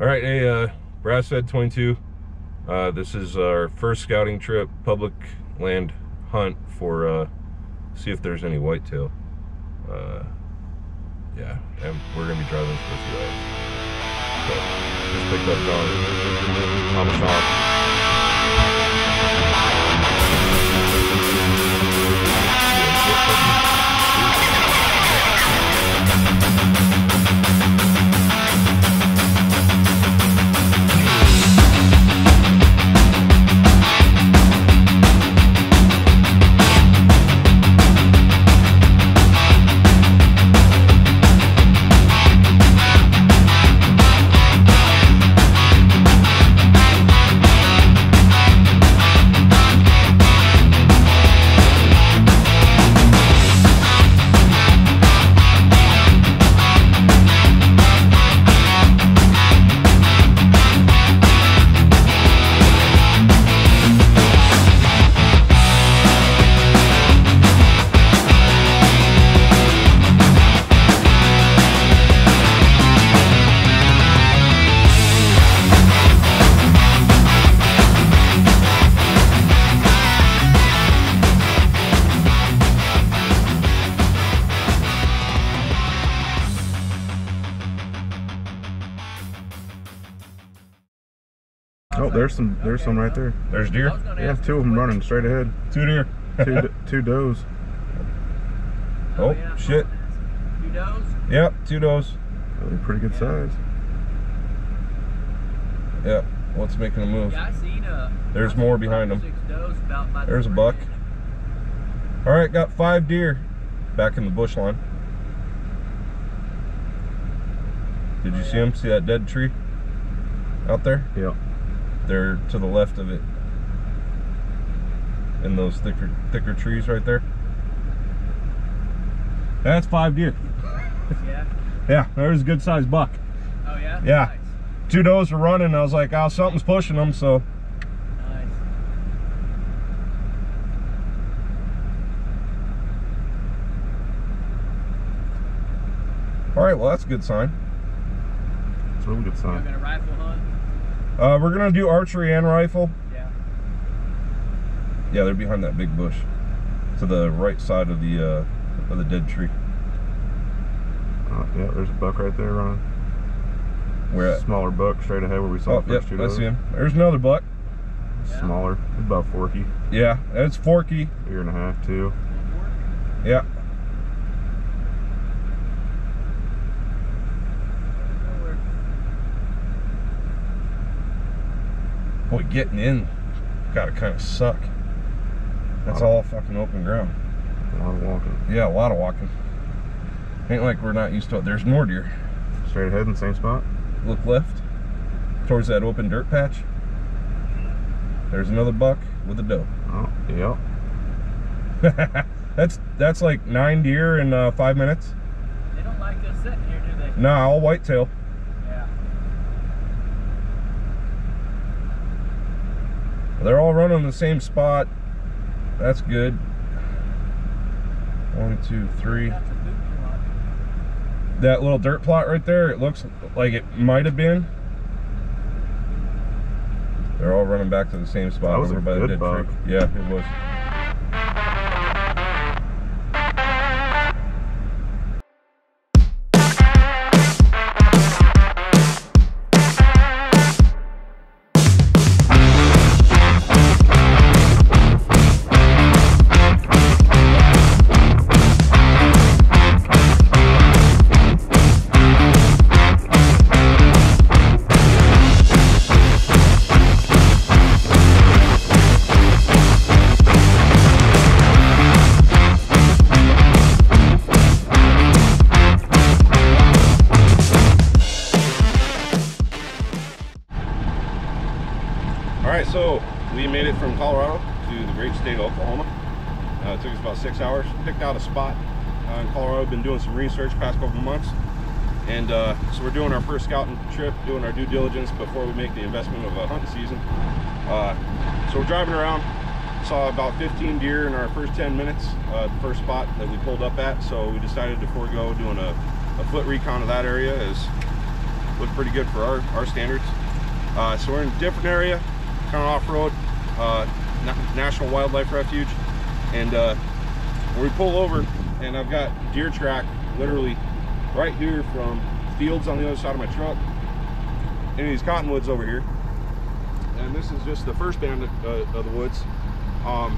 All right, hey, Brass Fed 22. This is our first scouting trip, public land hunt for see if there's any whitetail. Yeah, and we're gonna be driving for a few hours. So just picked up John on the shop. Oh, there's some right there. There's deer? Yeah, two of them running straight ahead. Two deer. two does. Oh, shit. 2 does? Yep, 2 does. Really pretty good size. Yep, what's making a move? Yeah, I seen There's more behind them. 6 does about by There's a buck. All right, got 5 deer back in the bush line. Did you see them? See that dead tree out there? Yep. They're to the left of it, in those thicker trees right there. That's 5 deer. Yeah. Yeah, there's a good sized buck. Oh yeah. Yeah. Nice. 2 does are running. I was like, oh, something's pushing them. So. Nice. All right, well that's a good sign. It's a really good sign. You're gonna rifle hunt? We're gonna do archery and rifle. Yeah. Yeah, they're behind that big bush, to the right side of the dead tree. Yeah, there's a buck right there running. Where at? Smaller buck straight ahead where we saw the first 2 I does. see him. There's another buck. Yeah. Smaller, about forky. Yeah, it's forky. 1.5 too. Yeah. Boy, getting in gotta kind of suck. That's all fucking open ground. A lot of walking. Yeah, a lot of walking. Ain't like we're not used to it. There's more deer. Straight ahead in the same spot. Look left, towards that open dirt patch. There's another buck with a doe. Oh, yep. that's like 9 deer in 5 minutes. They don't like us sitting here, do they? Nah, all whitetail. Yeah. They're all running the same spot. That's good. 1, 2, 3. That's a booty lot. That little dirt plot right there, it looks like it might have been. They're all running back to the same spot over by the dead tree. Yeah, it was. Alright, so we made it from Colorado to the great state of Oklahoma. It took us about 6 hours. Picked out a spot in Colorado. Been doing some research past couple months. And so we're doing our first scouting trip, doing our due diligence before we make the investment of a hunting season. So we're driving around, saw about 15 deer in our first 10 minutes, the first spot that we pulled up at. So we decided to forego doing a foot recon of that area, as looked pretty good for our standards. So we're in a different area, kind of off-road, National Wildlife Refuge, and we pull over, and I've got deer track literally right here from fields on the other side of my truck into these cottonwoods over here. And this is just the first band of the woods. A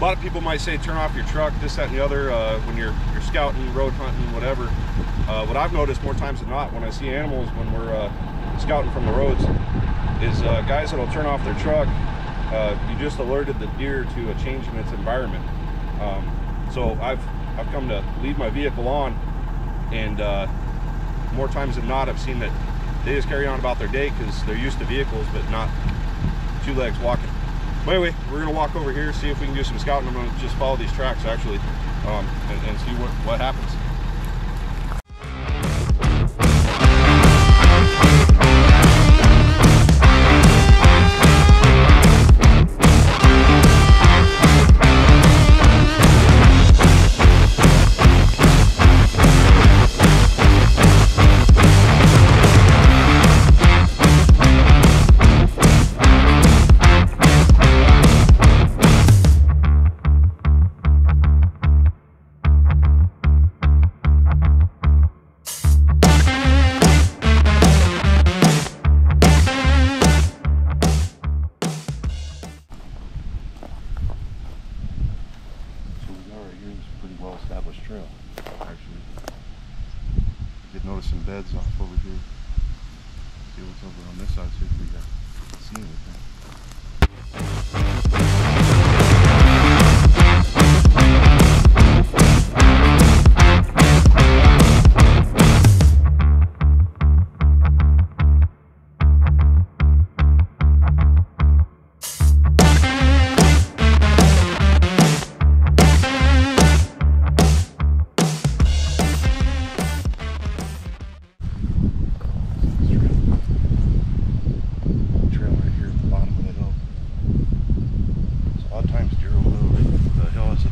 lot of people might say turn off your truck, this, that, and the other, when you're scouting, road hunting, whatever. What I've noticed more times than not when I see animals when we're scouting from the roads is guys that'll turn off their truck. You just alerted the deer to a change in its environment. So I've come to leave my vehicle on, and more times than not I've seen that they just carry on about their day because they're used to vehicles but not two legs walking. But anyway, we're gonna walk over here, see if we can do some scouting. I'm gonna just follow these tracks actually, and see what happens. Well-established trail, actually. Did notice some beds off over here. See what's over on this side, see if we see anything.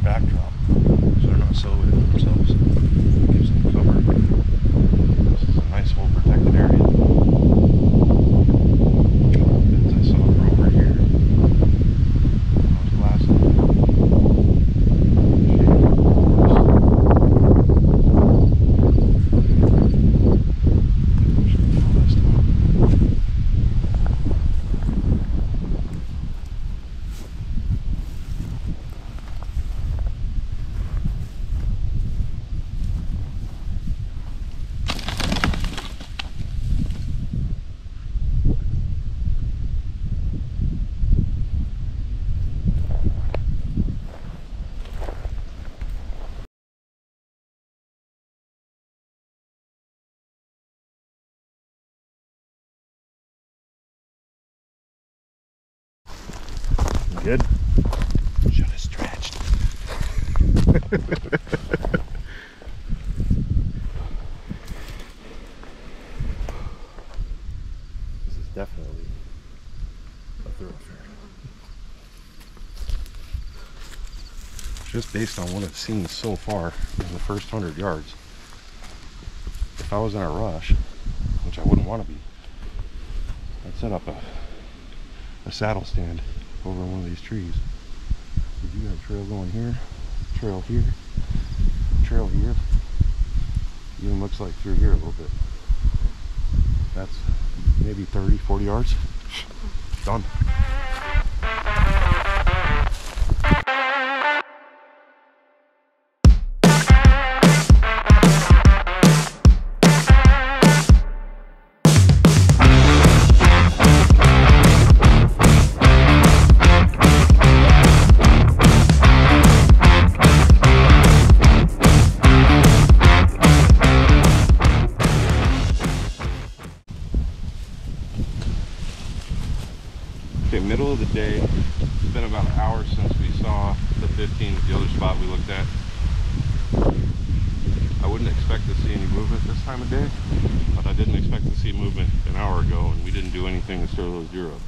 Backdrop, so they're not silhouetted themselves. It gives them cover. This is a nice whole protected area. Beds I saw are over here. Those glasses. Good. Should have stretched. This is definitely a thoroughfare. Just based on what I've seen so far in the first 100 yards, if I was in a rush, which I wouldn't want to be, I'd set up a saddle stand over one of these trees. You got a trail going here, trail here, trail here. Even looks like through here a little bit. That's maybe 30, 40 yards. Done. Okay, middle of the day. It's been about an hour since we saw the 15 at the other spot we looked at. I wouldn't expect to see any movement this time of day, but I didn't expect to see movement an hour ago, and we didn't do anything to stir those deer up.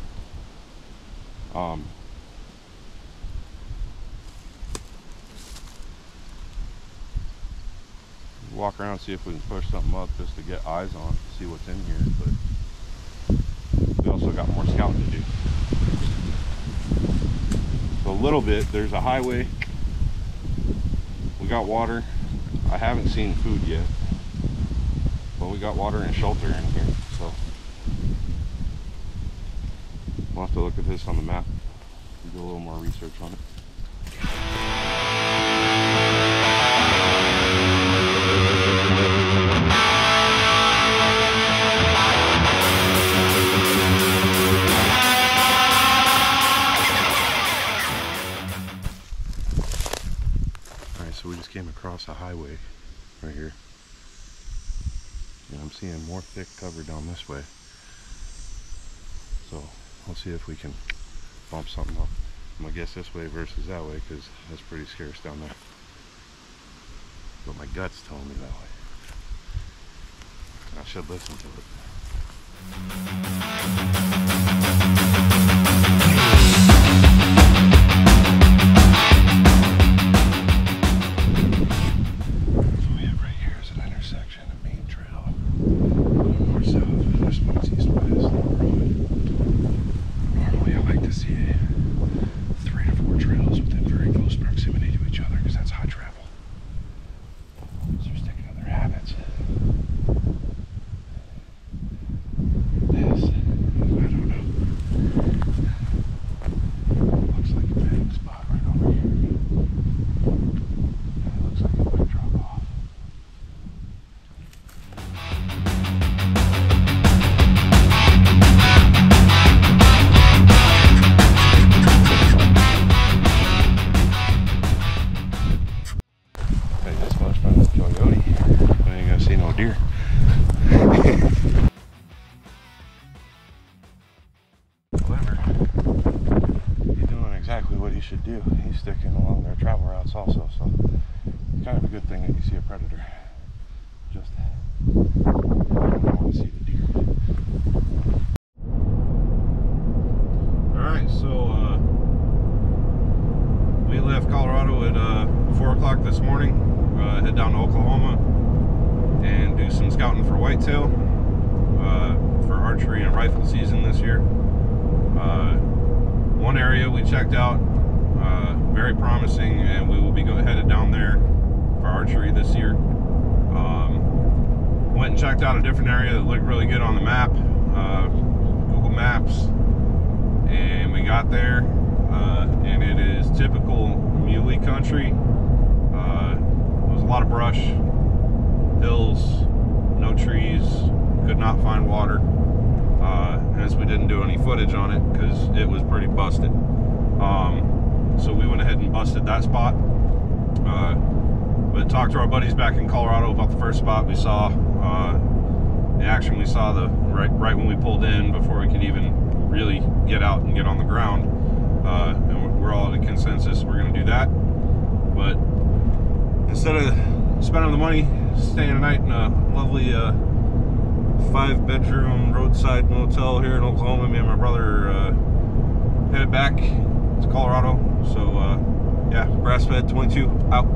walk around and see if we can push something up just to get eyes on, see what's in here. But we also got more scouting to do. So a little bit, there's a highway. We got water. I haven't seen food yet, but we got water and shelter in here. So we'll have to look at this on the map and do a little more research on it. So we just came across a highway right here, and I'm seeing more thick cover down this way, so we'll see if we can bump something up. I'm gonna guess this way versus that way because that's pretty scarce down there, but my gut's telling me that way. I should listen to it. Should do. He's sticking along their travel routes also, so it's kind of a good thing that you see a predator. Just I want to see the deer. Alright, so we left Colorado at 4 o'clock this morning, head down to Oklahoma and do some scouting for whitetail for archery and rifle season this year. One area we checked out, very promising, and we will be headed down there for archery this year. Went and checked out a different area that looked really good on the map, Google Maps, and we got there, and it is typical muley country. There's a lot of brush, hills, no trees, could not find water. Hence we didn't do any footage on it because it was pretty busted. So we went ahead and busted that spot, but talked to our buddies back in Colorado about the first spot we saw. The action we saw right when we pulled in, before we could even really get out and get on the ground, and we're all at a consensus we're going to do that. But instead of spending the money staying a night in a lovely 5-bedroom roadside motel here in Oklahoma, me and my brother headed back to Colorado. So yeah, grass-fed 22 out.